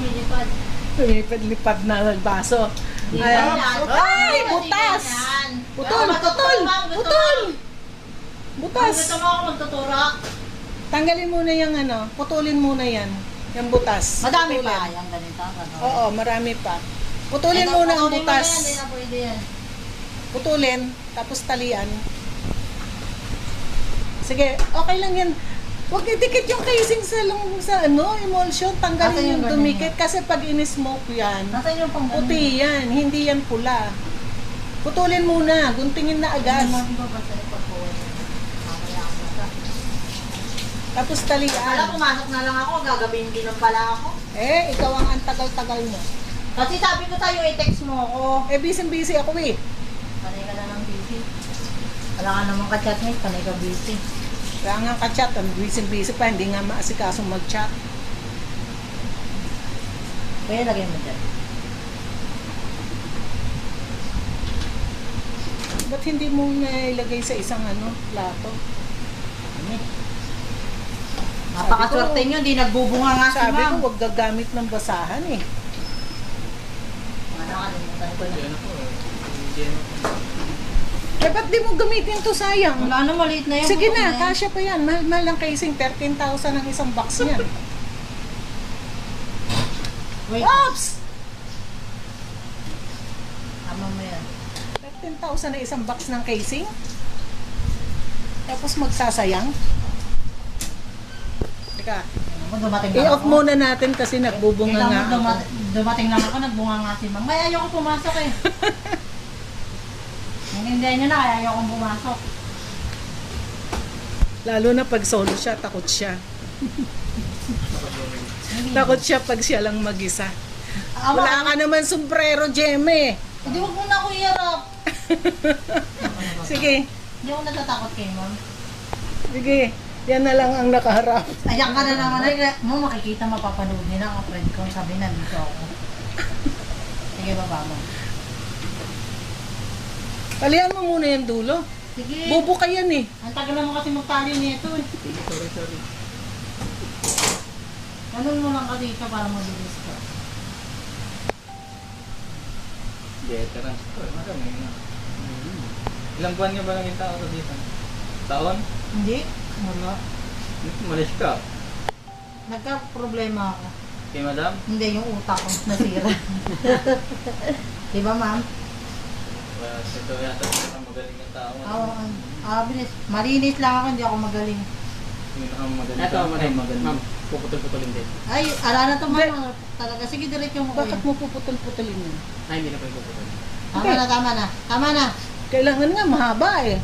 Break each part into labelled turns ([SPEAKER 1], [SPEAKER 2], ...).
[SPEAKER 1] lumilipad.
[SPEAKER 2] Lumipad-lipad na baso. Ayan. Ay, butas! Putol! Putol! Putol! Butas!
[SPEAKER 1] Gusto mo ako magtuturo?
[SPEAKER 2] Tanggalin muna yung ano, putulin muna yan. Yung butas.
[SPEAKER 1] Madami
[SPEAKER 2] Putulin.
[SPEAKER 1] pa yung ganito.
[SPEAKER 2] Oo, marami pa. Putulin muna ang butas.
[SPEAKER 1] Hindi na pwede yan.
[SPEAKER 2] Putulin, tapos talian. Sige, okay lang yan. Huwag idikit yung casing sa ano, emulsion.
[SPEAKER 1] Asan
[SPEAKER 2] Tanggalin
[SPEAKER 1] yung
[SPEAKER 2] yung
[SPEAKER 1] ganun
[SPEAKER 2] dumikit. Kasi pag in-smoke yan,
[SPEAKER 1] Nasaan yung pang
[SPEAKER 2] puti yan. Hindi yan pula. Putulin muna. Guntingin na agad. Tapos
[SPEAKER 1] Wala,
[SPEAKER 2] talian.
[SPEAKER 1] pumasok na lang ako. Gagabihin din lang pala ako.
[SPEAKER 2] Eh, ikaw ang tagal-tagal mo.
[SPEAKER 1] Kasi sabi ko sa'yo, i-text mo ako.
[SPEAKER 2] Eh, busy-busy ako eh.
[SPEAKER 1] Panay ka na lang busy. Wala ka naman ka-chatmate, panay ka busy.
[SPEAKER 2] Kaya nga ka-chat, ang busy-busy pa, hindi nga maasikasong mag-chat.
[SPEAKER 1] Kaya lagay mo dyan.
[SPEAKER 2] Ba't hindi mo nailagay sa isang ano, plato?
[SPEAKER 1] Napakaswerte nyo, di nagbubunga nga si
[SPEAKER 2] Sabi ko,
[SPEAKER 1] ma'am.
[SPEAKER 2] huwag gagamit ng basahan eh.
[SPEAKER 1] Nakalimutan ko na.
[SPEAKER 2] Eh, ba't di mo gamitin to, sayang?
[SPEAKER 1] Wala na, maliit na yan.
[SPEAKER 2] Sige
[SPEAKER 1] Putok
[SPEAKER 2] na,
[SPEAKER 1] yan.
[SPEAKER 2] kasya pa yan. Mahal-mahal ang casing, 13,000 ang isang box niyan.
[SPEAKER 1] Wait,
[SPEAKER 2] Oops!
[SPEAKER 1] tama mo yan.
[SPEAKER 2] 13,000 na isang box ng casing? Tapos magsasayang? Teka,
[SPEAKER 1] Dumating lang
[SPEAKER 2] i-off
[SPEAKER 1] ako.
[SPEAKER 2] muna natin kasi nagbubunga nga ako.
[SPEAKER 1] Dumating lang ako, nagbunga nga si ma'am. Kaya ayoko pumasok eh. Naintindihan nyo na, kaya ayoko pumasok.
[SPEAKER 2] Lalo na pag solo siya, takot siya. Takot siya pag siya lang mag-isa. Wala ka naman sombrero, Jeme.
[SPEAKER 1] Hindi, wag mo na ako iharap.
[SPEAKER 2] Sige,
[SPEAKER 1] Hindi ako natatakot kay ma'am.
[SPEAKER 2] sige. Yan na lang ang nakaharap.
[SPEAKER 1] Ayan ka na naman. Ay, mo makikita, mapapanood nila ang friend ko. Sabi na, dito ako. Sige, baba mo.
[SPEAKER 2] Palihan mo muna yung dulo.
[SPEAKER 1] Sige.
[SPEAKER 2] Bubo ka yan eh.
[SPEAKER 1] Ang tagal naman kasi magtali nito eh.
[SPEAKER 3] Sorry.
[SPEAKER 1] Ganun mo lang kasi ito para mabilis ka.
[SPEAKER 3] Veteran. Madami na. Ilang buwan nga ba naging tao sa dito? Taon?
[SPEAKER 1] Hindi. Wala.
[SPEAKER 3] Malis ka.
[SPEAKER 1] Nagka-problema ako.
[SPEAKER 3] Kay madam?
[SPEAKER 1] Hindi, yung utak ko nasira. Di ba, ma'am?
[SPEAKER 3] Well, ito yata ang magaling ng tao.
[SPEAKER 1] Oo. Bilis. Malinis lang ako, hindi ako magaling.
[SPEAKER 3] Yun ang magaling
[SPEAKER 4] Ito,
[SPEAKER 3] tao.
[SPEAKER 4] madam.
[SPEAKER 3] Magaling.
[SPEAKER 4] Ma'am, puputol-putulin din.
[SPEAKER 1] Ay, ala na to, ma'am. Talaga. Sige, diretso mo ko
[SPEAKER 2] Bakit
[SPEAKER 1] yun.
[SPEAKER 2] mo puputol-putulin yun?
[SPEAKER 4] Ay, hindi na po yung puputol.
[SPEAKER 1] Tama na, tama na. Tama na.
[SPEAKER 2] Kailangan nga mahaba eh.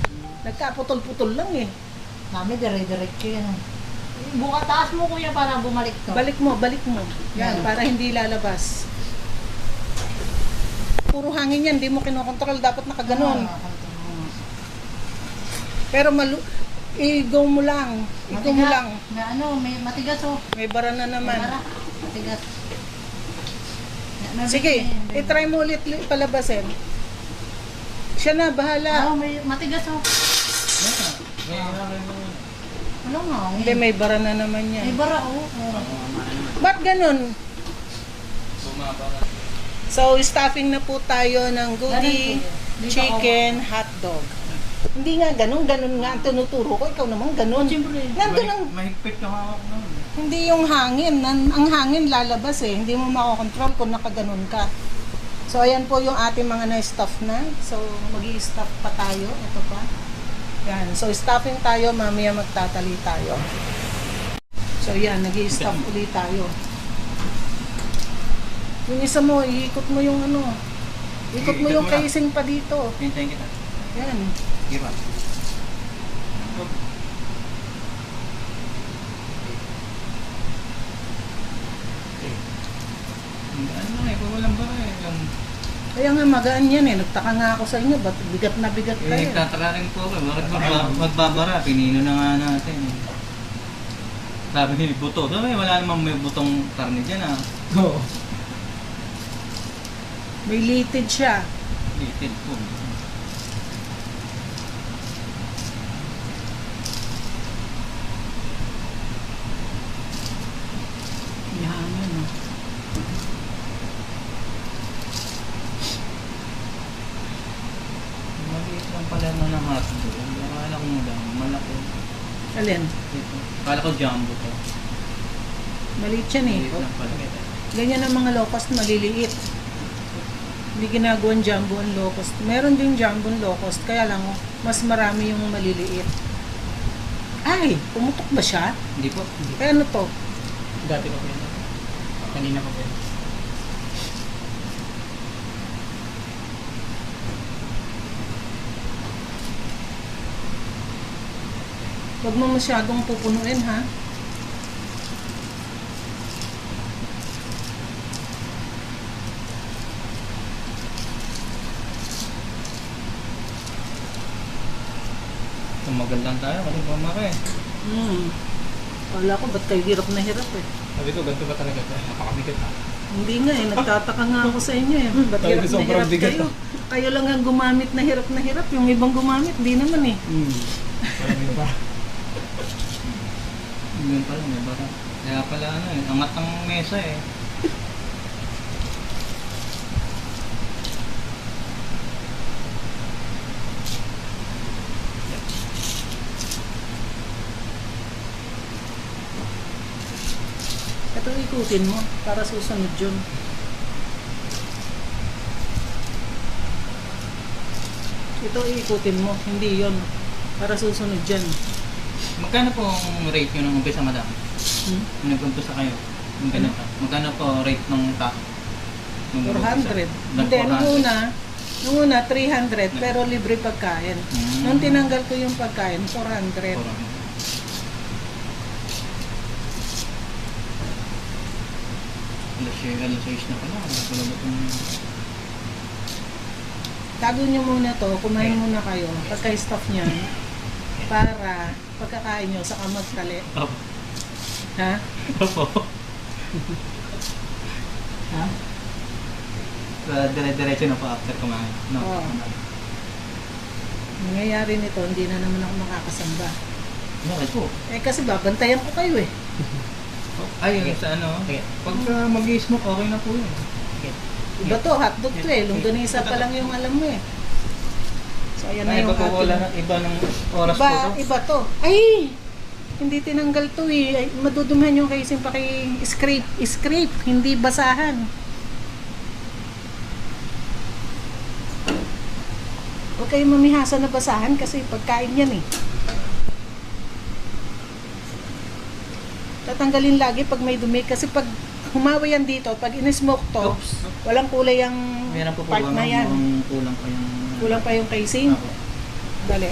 [SPEAKER 2] Nagkaputol-putol lang eh.
[SPEAKER 1] Mami, dire-diretso yan. Buka taas mo, kuya, para bumalik to.
[SPEAKER 2] Balik mo, balik mo. Yan,
[SPEAKER 1] Yan.
[SPEAKER 2] para hindi lalabas. Puro hangin yan, di mo kinokontrol. Dapat nakaganon. Pero i-go mo lang. I-go mo lang.
[SPEAKER 1] May ano, may matigas oh.
[SPEAKER 2] May bara na naman.
[SPEAKER 1] Mara, matigas.
[SPEAKER 2] Sige, i-try mo ulit palabasin. Siya na, bahala.
[SPEAKER 1] May matigas oh. Ano nga?
[SPEAKER 2] Hindi, may bara na naman
[SPEAKER 1] May
[SPEAKER 2] yan.
[SPEAKER 1] bara oh.
[SPEAKER 2] Ba't ganun?
[SPEAKER 3] Bumaba ka.
[SPEAKER 2] So, stuffing na po tayo ng goodie,
[SPEAKER 1] Ganun po.
[SPEAKER 2] chicken, hotdog. Hindi nga ganun nga ang tinuturo ko. Ikaw naman ganun.
[SPEAKER 1] Siyempre.
[SPEAKER 2] Nandun ang,
[SPEAKER 3] Mahigpit na hawak nun.
[SPEAKER 2] hindi yung hangin. Ang hangin lalabas eh. Hindi mo makokontrol kung nakaganon ka. So, ayan po yung ating mga na-stuff na. So, mag-i-stuff pa tayo. Ito pa. Yan. So, stuffing tayo. Mamaya magtatali tayo. So, yan. Nag-i-stuff ulit tayo. Yung isa mo, iikot mo yung ano. Ikot mo yung casing pa dito.
[SPEAKER 3] Hintayin kita.
[SPEAKER 2] Yan.
[SPEAKER 3] Sige pa. Ano lang eh, kung walang bara eh. Yung,
[SPEAKER 2] Kaya nga magaan yan eh. Nagtaka nga ako sa inyo. Ba't bigat na bigat kayo?
[SPEAKER 3] nagtataka rin po ako. Bakit magbabara? Pinino na nga natin eh. Sabi ni buto. Sabi, wala namang may butong karne dyan ah.
[SPEAKER 2] Oo. May litid siya.
[SPEAKER 3] Litid po.
[SPEAKER 2] Yan, yan. Alin?
[SPEAKER 3] Dito. Kala ko jumbo to.
[SPEAKER 2] Maliit yan eh.
[SPEAKER 3] Maliit lang pala.
[SPEAKER 2] Ganyan ang mga low cost, maliliit. Hindi ginagawang jumbo ang low cost. Meron din jumbo ang low cost, kaya lang mas marami yung maliliit. Ay, pumutok ba siya?
[SPEAKER 3] Hindi po.
[SPEAKER 2] Eh ano to?
[SPEAKER 4] Dati pa po yan. Kanina pa po yan.
[SPEAKER 2] Huwag mo masyadong pupunuin ha.
[SPEAKER 3] Tumagal lang tayo kasi bumaka eh.
[SPEAKER 2] Kala ko ba't kayo hirap na hirap eh.
[SPEAKER 4] Sabi ko, ganito ba talaga? Napakabigat ha.
[SPEAKER 2] Hindi nga eh, nagtataka nga ako sa inyo eh. Ba't
[SPEAKER 4] Sabi ko,
[SPEAKER 2] hirap na
[SPEAKER 4] sobrang
[SPEAKER 2] hirap
[SPEAKER 4] bigat
[SPEAKER 2] kayo? Kayo lang ang gumamit na hirap na hirap. Yung ibang gumamit, di naman eh.
[SPEAKER 4] Maraming pa.
[SPEAKER 3] Yun pala, may bara. Kaya pala ano eh, angat ang mesa eh.
[SPEAKER 2] Ito ikutin mo para susunod yun. Ito ikutin mo, hindi yon para susunod dyan.
[SPEAKER 3] Magkano po ang rate nyo ng umpisa, madam?
[SPEAKER 2] Hmm?
[SPEAKER 3] Nung nag-umpisa kayo? Yung ganito. Magkano po rate ng ta?
[SPEAKER 2] 400. Hindi, nung una 300 pero libre pagkain. Nung tinanggal ko yung pagkain, 400.
[SPEAKER 3] Alas 6 na pala. Wala ba itong...
[SPEAKER 2] Tago nyo muna to, kumain muna kayo, pagka-stuff niyan, para pagkakain nyo, saka magtali.
[SPEAKER 3] Opo.
[SPEAKER 2] Ha?
[SPEAKER 3] Opo.
[SPEAKER 2] Ha?
[SPEAKER 3] Dire-diretso na po after kumain. No?
[SPEAKER 2] Oo. Nangyayari nito, hindi na naman ako makakasamba.
[SPEAKER 3] Bakit po?
[SPEAKER 2] Eh kasi babantayan ko kayo eh.
[SPEAKER 3] Ay,
[SPEAKER 4] Okay.
[SPEAKER 3] sa ano?
[SPEAKER 4] Okay.
[SPEAKER 3] Pagka mag-i-smoke, okay na po yun.
[SPEAKER 4] Okay.
[SPEAKER 2] Iba to, hotdog to eh. Longganisa pa lang yung alam mo eh. So ayan na
[SPEAKER 3] Ay,
[SPEAKER 2] yung
[SPEAKER 3] iba po wala
[SPEAKER 2] ating...
[SPEAKER 3] na, iba ng oras po to.
[SPEAKER 2] Iba to. Ay! Hindi tinanggal to eh. Ay, maduduman yung casing paki-scrape. Scrape, hindi basahan. Huwag kayong mamihasa na basahan kasi pagkain yan eh. Tatanggalin lagi pag may dumi kasi pag humawa yan dito, pag in-smoke to,
[SPEAKER 3] Oops.
[SPEAKER 2] walang kulay ang
[SPEAKER 3] Meron po
[SPEAKER 2] part na yan.
[SPEAKER 3] Kulang pa yung...
[SPEAKER 2] Kulang pa yung casing.
[SPEAKER 3] Ako.
[SPEAKER 2] Dali.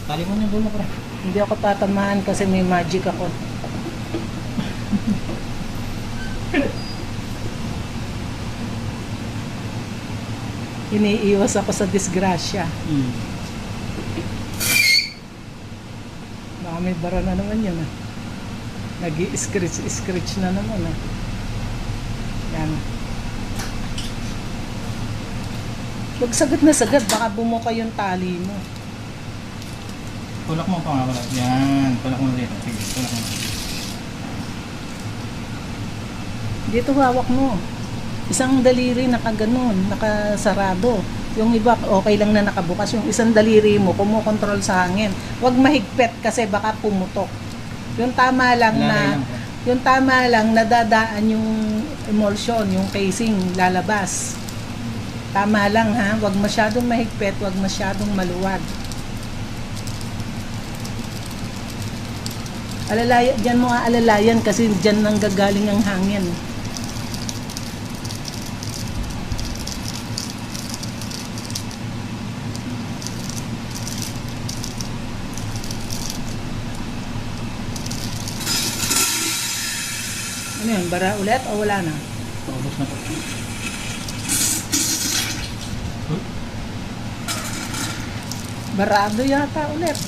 [SPEAKER 3] Tali mo na doon na pre.
[SPEAKER 2] Hindi ako tatamaan kasi may magic ako. Iniiwas ako sa disgrasya. Baka may bara na naman yun ah. Nag-i-scratch na naman ah. Yan. Huwag sagad na sagad, baka bumuka yung tali mo.
[SPEAKER 3] Tulak mo pa nga wala. Yan. Tulak mo dito. Sige, tulak mo.
[SPEAKER 2] Dito hawak mo. Isang daliri nakaganon, nakasarado. Yung iba okay lang na nakabukas. Yung isang daliri mo, kumukontrol sa hangin. Huwag mahigpit kasi baka pumutok. Yung tama lang
[SPEAKER 3] Lalay
[SPEAKER 2] na,
[SPEAKER 3] lang po.
[SPEAKER 2] yung tama lang nadadaan yung emulsion, yung casing lalabas. Tama lang ha, huwag masyadong mahigpit, huwag masyadong maluwag. Alalayan, dyan mo alalayan kasi dyan nang gagaling ang hangin. Ano yun, bara ulit o wala na?
[SPEAKER 3] Paubos na po.
[SPEAKER 2] Barado yata ulit.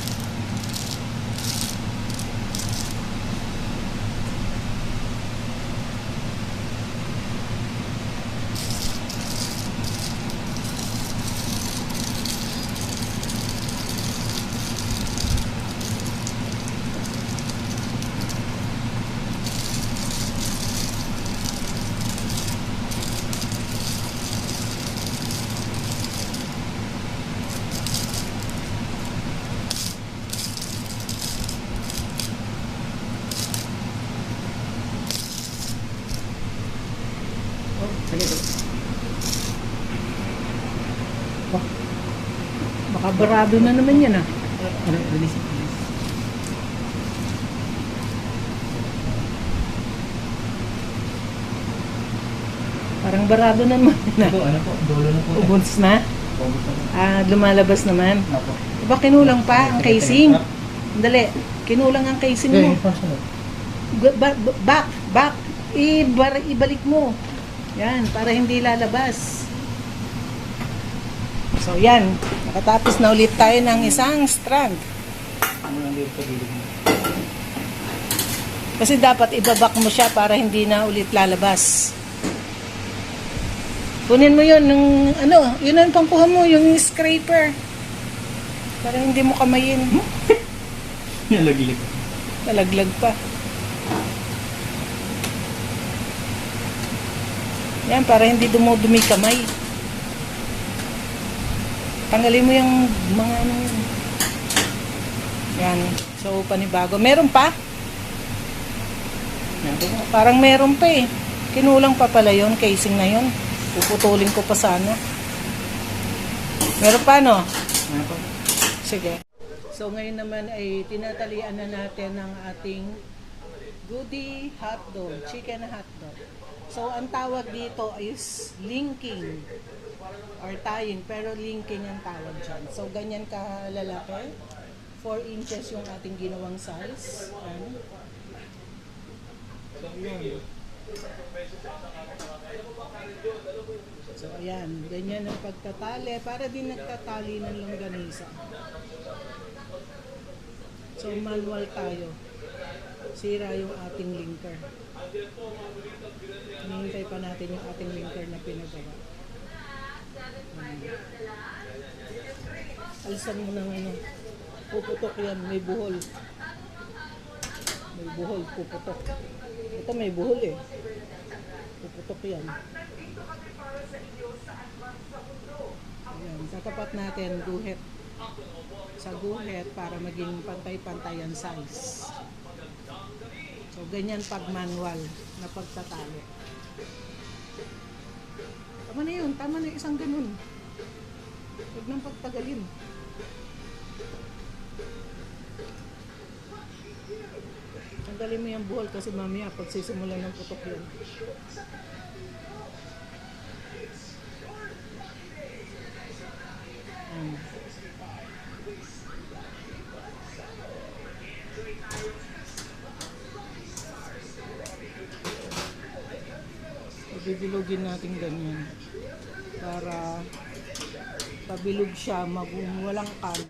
[SPEAKER 4] Sige, sige.
[SPEAKER 2] Baka barado na naman yan ah.
[SPEAKER 4] Release it, please.
[SPEAKER 2] Parang barado na naman na.
[SPEAKER 4] Ito, ano po? Dulo na po.
[SPEAKER 2] Ubos na.
[SPEAKER 4] Ubos na po.
[SPEAKER 2] Lumalabas naman.
[SPEAKER 4] Apo.
[SPEAKER 2] Diba kinulang pa ang casing? Dali, kinulang ang casing mo.
[SPEAKER 4] Yung sunod.
[SPEAKER 2] Back. Ibalik mo. Yan, para hindi lalabas. So yan, nakatapos na ulit tayo ng isang strand.
[SPEAKER 4] Ano lang dito sa gilid mo?
[SPEAKER 2] Kasi dapat ibabak mo siya para hindi na ulit lalabas. Kunin mo yun, yun ang pangkuha mo, yung scraper. Para hindi mo kamayin.
[SPEAKER 3] Nalaglig.
[SPEAKER 2] Nalaglag pa. Yan, para hindi dumudumi kamay. Tanggalin mo yung mga ano yun. Yan. So, panibago. Meron pa? Parang meron pa eh. Kinulang pa pala yun, casing na yun. Puputulin ko pa sana. Meron pa, no?
[SPEAKER 3] Ano po?
[SPEAKER 2] Sige. So, ngayon naman ay tinatalian na natin ang ating goodie hotdog, chicken hotdog. So, ang tawag dito is linking or tying, pero linking ang tawag dyan. So, ganyan kalalaki. 4 inches yung ating ginawang size. So, ayan. Ganyan ang pagtatali. Para din nagtatali ng longganisa. So, manual tayo. Sira yung ating linker. Hinihintay pa natin yung ating linker na pinagawa. Alisan mo ng ano. Puputok yan. May buhol. May buhol. Puputok. Ito may buhol eh. Puputok yan. Ayan. Tatapat natin guhit. Sa guhit para maging pantay-pantay ang size. So, ganyan pag manual na pagtatali. Tama na yun. Tama na isang ganun. Huwag nang pagtagalin. Tanggalin mo yung buhol kasi mamaya pagsisimula ng putok yun. Bibilugin natin ganyan para pabilog siya, walang kan.